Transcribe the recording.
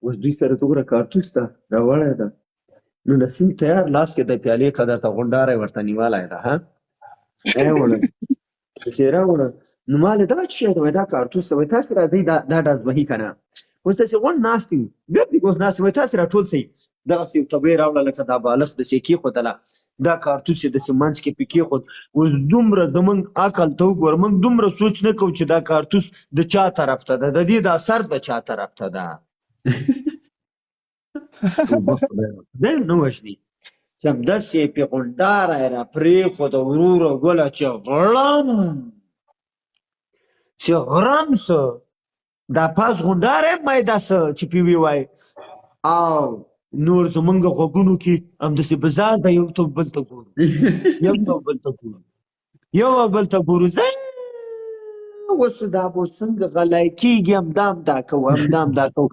اوس دوی سره ته وګوره کارتوس ده دا وړی ده نو نسیم تیار لاس کې د پیالې قدر ته غونډاری ورته نیولی ده ها وړه چې راوړه نو ما ویل دا څه شی دی وایي دا کارتوس دی وایي تاسې راځئ دا ډز وهي که نه اوس داسې غونډ ناست یو ګردې ګوښ ناست وایي تاسې راټول سئ دغسې یو تبۍ راوړه لکه دا بالښت داسې یې کېښودله دا کارتوس یې داسې منځ کې پې کېښود اوس دومره زمونږ عقل ته وګوره موږ دومره سوچ نه کوو چې دا کارتوس د چا طرف ته ده د دې دا سر د چا طرف ته ده خدای نه وژني همداسې یې پې غونډاری را پرېښوده وروره ګله چې غړم چې غرم څه دا پاس غونډاری ما یې دا څه چې پې ووایي او نور زمونږ غوږونو کې همداسې بزار ده یو ته بل ته ګورو یو ته بل ته ګورو یو بل ته ګورو زه اوس دا به څنګه غلی کېږي همدا کوو